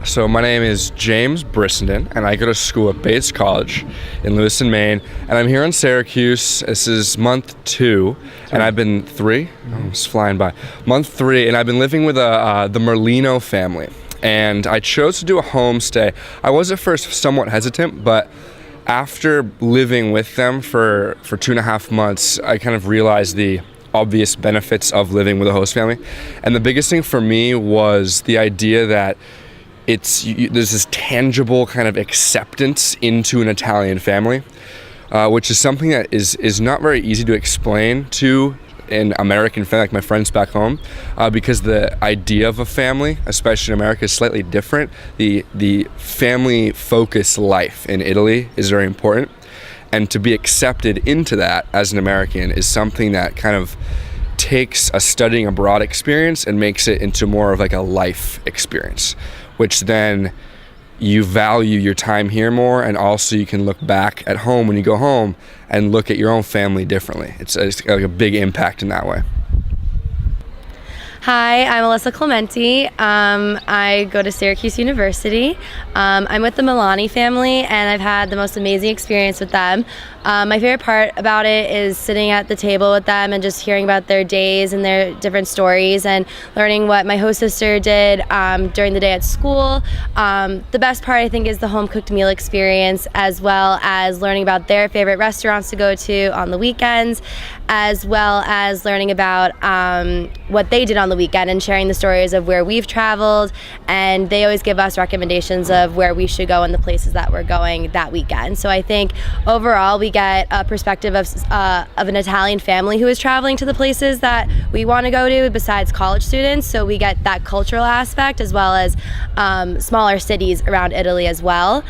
So my name is James Brissenden, and I go to school at Bates College in Lewiston, Maine, and I'm here in Syracuse. This is month 2, and I've been 3. Oh, it's flying by. Month 3, and I've been living with the Merlino family, and I chose to do a homestay. I was at first somewhat hesitant, but after living with them for 2.5 months, I kind of realized the obvious benefits of living with a host family. And the biggest thing for me was the idea that there's this tangible kind of acceptance into an Italian family, which is something that is not very easy to explain to an American family, like my friends back home, because the idea of a family, especially in America, is slightly different. The family-focused life in Italy is very important, and to be accepted into that as an American is something that kind of takes a studying abroad experience and makes it into more of like a life experience, which then you value your time here more, and also you can look back at home when you go home and look at your own family differently. It's like a big impact in that way. Hi, I'm Alyssa Clemente. I go to Syracuse University. I'm with the Milani family, and I've had the most amazing experience with them. My favorite part about it is sitting at the table with them and just hearing about their days and their different stories, and learning what my host sister did during the day at school. The best part, I think, is the home-cooked meal experience, as well as learning about their favorite restaurants to go to on the weekends, as well as learning about what they did on the weekend and sharing the stories of where we've traveled. And they always give us recommendations of where we should go and the places that we're going that weekend. So I think overall we get a perspective of an Italian family who is traveling to the places that we want to go to besides college students. So we get that cultural aspect, as well as smaller cities around Italy as well.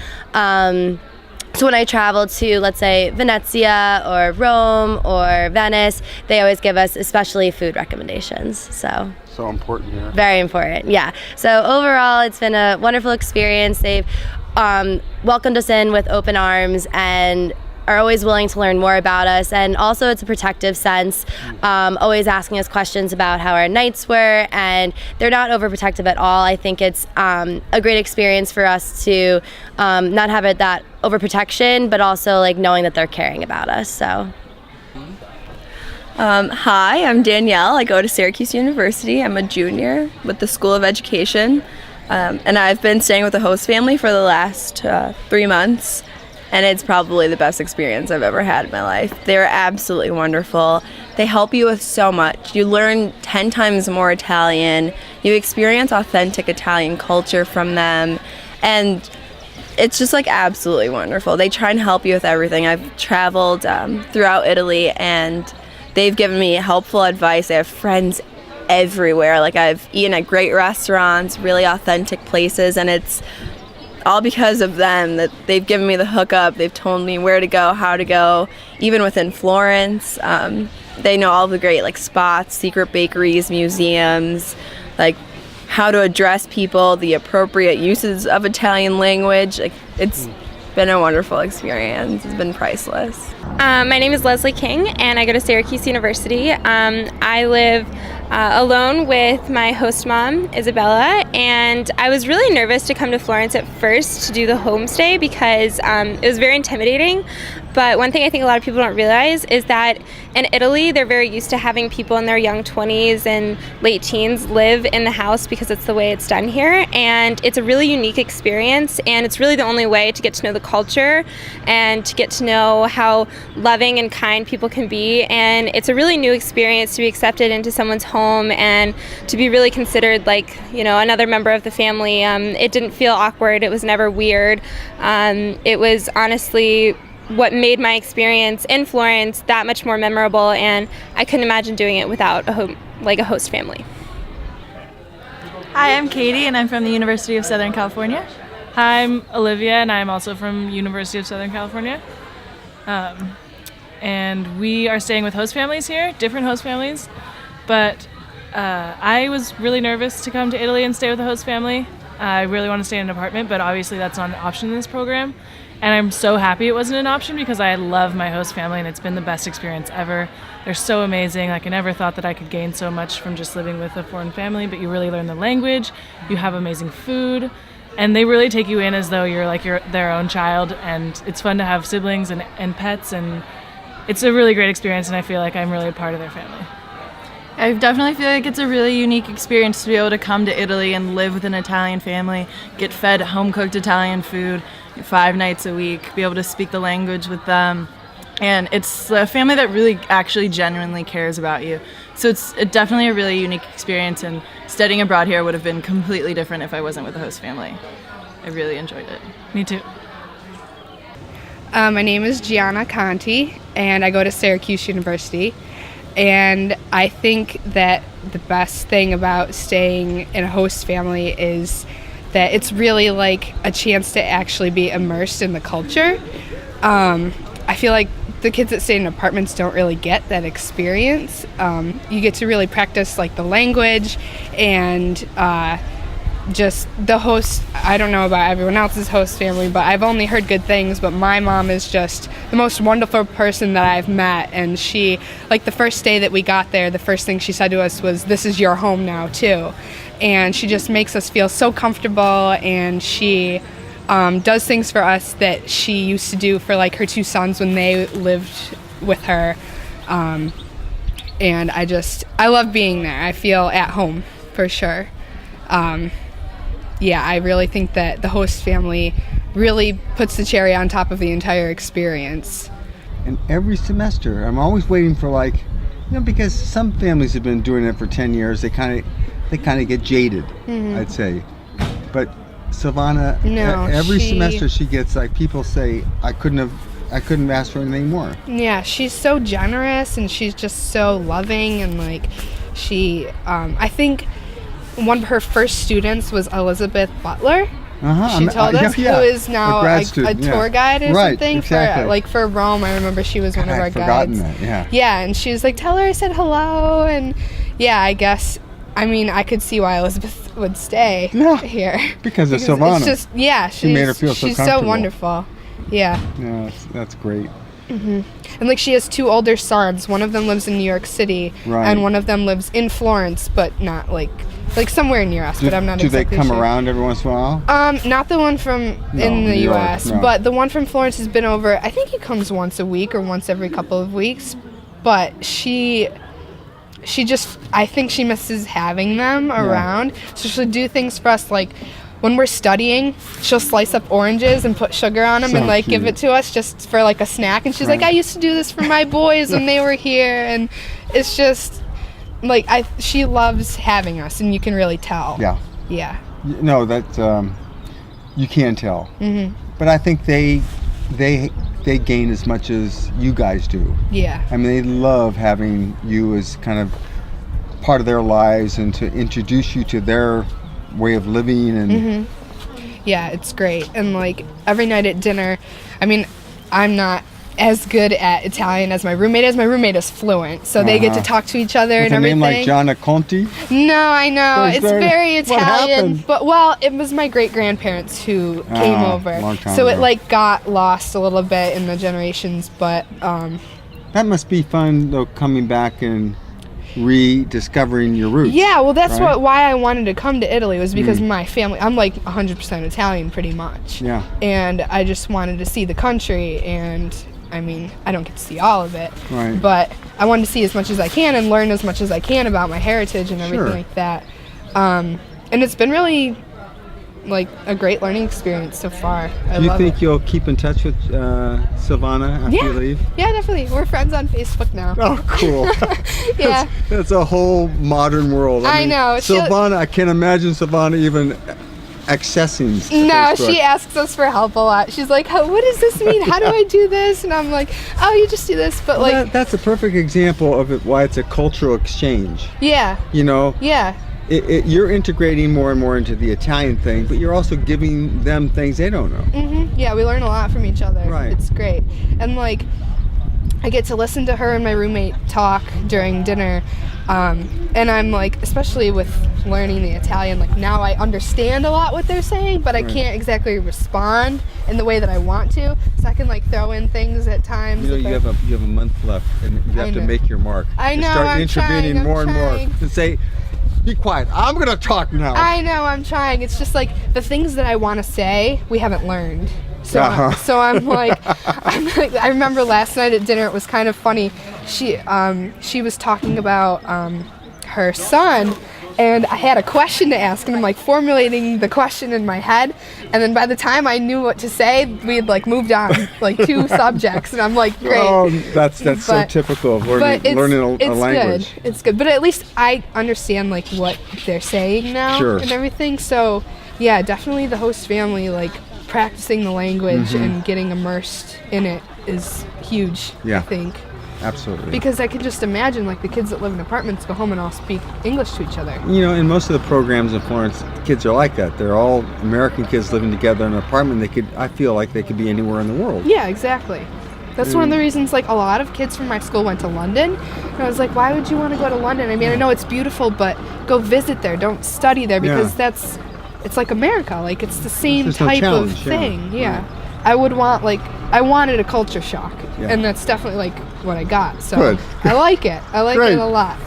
So when I travel to, let's say, Venezia or Rome or Venice, they always give us especially food recommendations. So important, yeah. Very important, yeah. So overall, it's been a wonderful experience. They've welcomed us in with open arms and are always willing to learn more about us, and also it's a protective sense, always asking us questions about how our nights were, and they're not overprotective at all. I think it's a great experience for us to not have it that overprotection, but also like knowing that they're caring about us. So hi, I'm Danielle. I go to Syracuse University. I'm a junior with the School of Education, and I've been staying with the host family for the last 3 months. And it's probably the best experience I've ever had in my life. They're absolutely wonderful. They help you with so much. You learn 10 times more Italian. You experience authentic Italian culture from them. And it's just like absolutely wonderful. They try and help you with everything. I've traveled throughout Italy, and they've given me helpful advice. I have friends everywhere. Like, I've eaten at great restaurants, really authentic places, and it's all because of them that they've given me the hookup. They've told me where to go, how to go, even within Florence. They know all the great like spots, secret bakeries, museums, like how to address people, the appropriate uses of Italian language. Like, it's been a wonderful experience. It's been priceless. My name is Leslie King, and I go to Syracuse University. I live alone with my host mom, Isabella, and I was really nervous to come to Florence at first to do the homestay because it was very intimidating. But one thing I think a lot of people don't realize is that in Italy, they're very used to having people in their young 20s and late teens live in the house because it's the way it's done here. And it's a really unique experience, and it's really the only way to get to know the culture and to get to know how loving and kind people can be. And it's a really new experience to be accepted into someone's home and to be really considered like, you know, another member of the family. It didn't feel awkward. It was never weird. It was honestly what made my experience in Florence that much more memorable, and I couldn't imagine doing it without a host family. Hi, I'm Katie, and I'm from the University of Southern California. Hi, I'm Olivia, and I'm also from University of Southern California. And we are staying with host families here, different host families, but I was really nervous to come to Italy and stay with a host family. I really want to stay in an apartment, but obviously that's not an option in this program. And I'm so happy it wasn't an option because I love my host family and it's been the best experience ever. They're so amazing. Like, I never thought that I could gain so much from just living with a foreign family, but you really learn the language, you have amazing food, and they really take you in as though you're like their own child, and it's fun to have siblings and pets, and it's a really great experience, and I feel like I'm really a part of their family. I definitely feel like it's a really unique experience to be able to come to Italy and live with an Italian family, get fed home-cooked Italian food 5 nights a week, be able to speak the language with them. And it's a family that really actually genuinely cares about you. So it's definitely a really unique experience, and studying abroad here would have been completely different if I wasn't with a host family. I really enjoyed it. Me too. My name is Gianna Conti, and I go to Syracuse University. And I think that the best thing about staying in a host family is that it's really like a chance to actually be immersed in the culture. I feel like the kids that stay in apartments don't really get that experience. You get to really practice like the language and just the host. I don't know about everyone else's host family, but I've only heard good things. But my mom is just the most wonderful person that I've met, and she, like the first day that we got there, the first thing she said to us was, "This is your home now too," and she just makes us feel so comfortable, and she does things for us that she used to do for like her 2 sons when they lived with her, and I love being there. I feel at home for sure. Yeah, I really think that the host family really puts the cherry on top of the entire experience. And every semester, I'm always waiting for because some families have been doing it for 10 years. They kind of get jaded, I'd say. But Silvana, every semester she gets people say, I couldn't have asked for anything more. Yeah, she's so generous and she's just so loving, and she, I think one of her first students was Elizabeth Butler. She told us, who is now a tour guide or something exactly. for Rome. I remember she was one of our guides. That, yeah, and she was like, tell her I said hello, and yeah, I guess. I mean, I could see why Elizabeth would stay here. Because of Silvana. It's just, she made her feel so comfortable. She's so wonderful. Yeah. Yeah, that's great. Mm-hmm. And she has 2 older sons. One of them lives in New York City, and one of them lives in Florence, but not like somewhere near us. But I'm not exactly sure. Do they come around every once in a while? Not the one from in the U.S., but the one from Florence has been over. I think he comes once a week or once every couple of weeks. But she just, I think she misses having them around. So she'll do things for us like, when we're studying, she'll slice up oranges and put sugar on them and give it to us just for a snack. And she's like, I used to do this for my boys when they were here. And it's just she loves having us, and you can really tell. Yeah. No, that you can tell. Mm-hmm. But I think they gain as much as you guys do. Yeah. I mean, they love having you as kind of part of their lives and to introduce you to their way of living and yeah, it's great. And every night at dinner, I mean, I'm not as good at Italian as my roommate is. My roommate is fluent, so they get to talk to each other and everything. With a name like Gianna Conti? No, I know. It's very Italian. But it was my great-grandparents who came over. Long time so ago. It got lost a little bit in the generations, but that must be fun though, coming back and rediscovering your roots. Yeah, well, that's why I wanted to come to Italy, was because my family, I'm 100% Italian pretty much. Yeah. And I just wanted to see the country, and I mean, I don't get to see all of it. Right. But I wanted to see as much as I can and learn as much as I can about my heritage and everything like that. And it's been really a great learning experience so far. Do you think you'll keep in touch with Silvana after you leave? Yeah, definitely. We're friends on Facebook now. Oh, cool. Yeah. That's a whole modern world. I know. Silvana, I can't imagine Silvana even accessing No, Facebook. she asks us for help a lot. She's like, what does this mean? How do I do this? And I'm like, oh, you just do this. But that's a perfect example of why it's a cultural exchange. Yeah. You know? Yeah. You're integrating more and more into the Italian thing, but you're also giving them things they don't know. Yeah, we learn a lot from each other. Right. It's great. And I get to listen to her and my roommate talk during dinner. And I'm like, especially with learning the Italian, like now I understand a lot what they're saying, but I can't exactly respond in the way that I want to. So I can like throw in things at times. You have a month left, and you have to make your mark. I know. Start I'm intervening trying, more and more, and say, "Be quiet. I'm gonna talk now." I know. I'm trying. It's just like the things that I want to say, we haven't learned. So, I'm like, I remember last night at dinner, it was kind of funny. She was talking about her son, and I had a question to ask, and I'm like formulating the question in my head, and then by the time I knew what to say, we had like moved on like 2 subjects, and I'm like, great. Oh, that's so typical of learning a language. Good. It's good, but at least I understand like what they're saying now and everything. So yeah, definitely the host family, like practicing the language and getting immersed in it is huge. I think. Absolutely. Because I can just imagine, like, the kids that live in apartments go home and all speak English to each other. You know, in most of the programs in Florence, kids are like that. They're all American kids living together in an apartment. I feel like they could be anywhere in the world. Yeah, exactly. That's one of the reasons, like, a lot of kids from my school went to London. And I was like, why would you want to go to London? I mean, I know it's beautiful, but go visit there. Don't study there, because it's like America. Like, it's the same type of thing. Yeah. I wanted a culture shock. Yeah. And that's definitely, like, what I got. So I like it. I like it a lot.